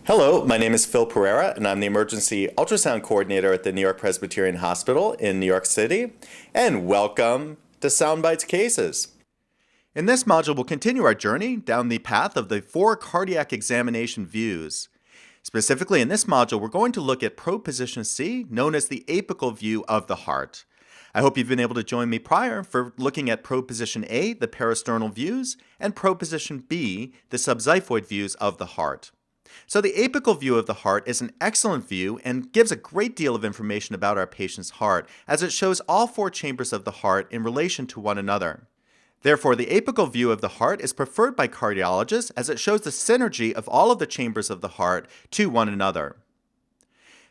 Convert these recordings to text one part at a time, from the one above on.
Hello, my name is Phil Pereira, and I'm the Emergency Ultrasound Coordinator at the New York Presbyterian Hospital in New York City. And welcome to Soundbites Cases. In this module, we'll continue our journey down the path of the 4 cardiac examination views. Specifically, in this module, we're going to look at probe position C, known as the apical view of the heart. I hope you've been able to join me prior for looking at probe position A, the parasternal views, and probe position B, the subxiphoid views of the heart. So the apical view of the heart is an excellent view and gives a great deal of information about our patient's heart, as it shows all 4 chambers of the heart in relation to one another. Therefore, the apical view of the heart is preferred by cardiologists as it shows the synergy of all of the chambers of the heart to one another.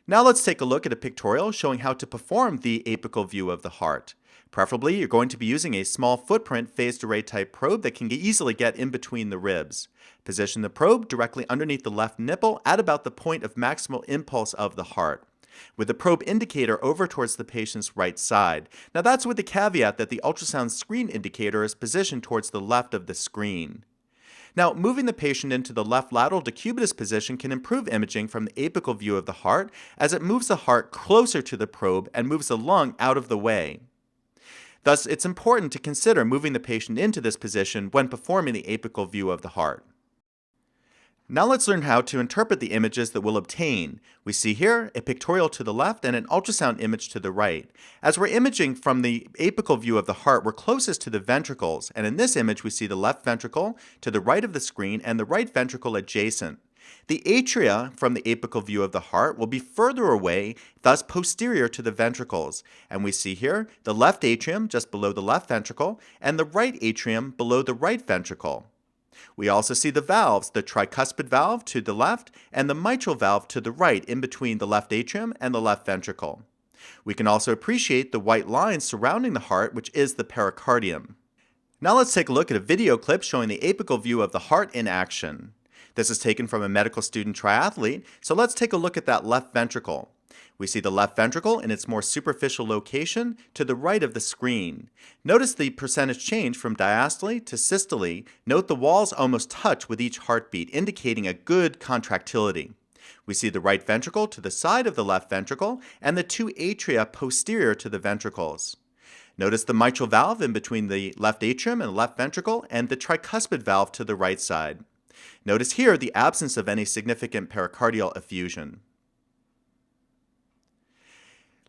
Now let's take a look at a pictorial showing how to perform the apical view of the heart. Preferably, you're going to be using a small footprint phased array type probe that can easily get in between the ribs. Position the probe directly underneath the left nipple at about the point of maximal impulse of the heart, with the probe indicator over towards the patient's right side. Now that's with the caveat that the ultrasound screen indicator is positioned towards the left of the screen. Now, moving the patient into the left lateral decubitus position can improve imaging from the apical view of the heart, as it moves the heart closer to the probe and moves the lung out of the way. Thus, it's important to consider moving the patient into this position when performing the apical view of the heart. Now let's learn how to interpret the images that we'll obtain. We see here a pictorial to the left and an ultrasound image to the right. As we're imaging from the apical view of the heart, we're closest to the ventricles, and in this image we see the left ventricle to the right of the screen and the right ventricle adjacent. The atria from the apical view of the heart will be further away, thus posterior to the ventricles. And we see here the left atrium just below the left ventricle and the right atrium below the right ventricle. We also see the valves, the tricuspid valve to the left and the mitral valve to the right in between the left atrium and the left ventricle. We can also appreciate the white line surrounding the heart, which is the pericardium. Now let's take a look at a video clip showing the apical view of the heart in action. This is taken from a medical student triathlete, so let's take a look at that left ventricle. We see the left ventricle in its more superficial location to the right of the screen. Notice the percentage change from diastole to systole. Note the walls almost touch with each heartbeat, indicating a good contractility. We see the right ventricle to the side of the left ventricle and the 2 atria posterior to the ventricles. Notice the mitral valve in between the left atrium and left ventricle and the tricuspid valve to the right side. Notice here the absence of any significant pericardial effusion.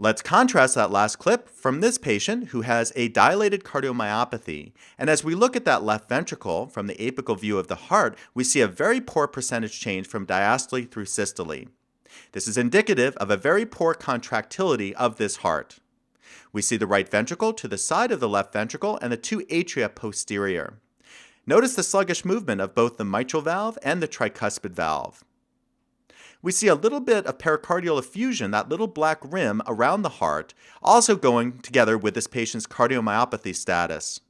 Let's contrast that last clip from this patient who has a dilated cardiomyopathy. And as we look at that left ventricle from the apical view of the heart, we see a very poor percentage change from diastole through systole. This is indicative of a very poor contractility of this heart. We see the right ventricle to the side of the left ventricle and the 2 atria posterior. Notice the sluggish movement of both the mitral valve and the tricuspid valve. We see a little bit of pericardial effusion, that little black rim around the heart, also going together with this patient's cardiomyopathy status.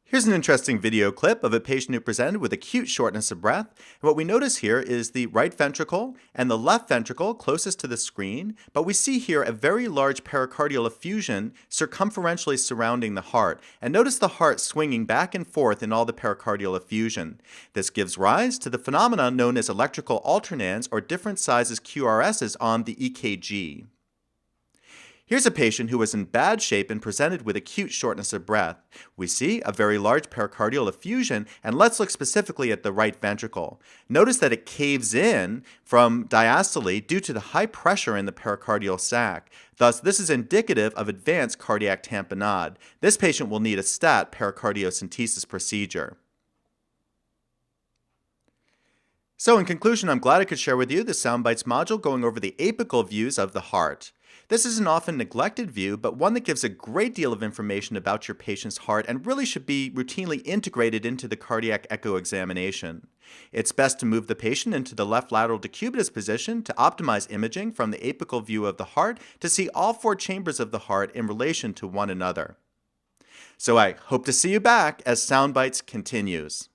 Here's an interesting video clip of a patient who presented with acute shortness of breath. And what we notice here is the right ventricle and the left ventricle closest to the screen, but we see here a very large pericardial effusion circumferentially surrounding the heart. And notice the heart swinging back and forth in all the pericardial effusion. This gives rise to the phenomenon known as electrical alternans, or different sizes QRSs on the EKG. Here's a patient who was in bad shape and presented with acute shortness of breath. We see a very large pericardial effusion, and let's look specifically at the right ventricle. Notice that it caves in from diastole due to the high pressure in the pericardial sac. Thus, this is indicative of advanced cardiac tamponade. This patient will need a stat pericardiocentesis procedure. So in conclusion, I'm glad I could share with you the Soundbites module going over the apical views of the heart. This is an often neglected view, but one that gives a great deal of information about your patient's heart and really should be routinely integrated into the cardiac echo examination. It's best to move the patient into the left lateral decubitus position to optimize imaging from the apical view of the heart to see all 4 chambers of the heart in relation to one another. So I hope to see you back as Soundbites continues.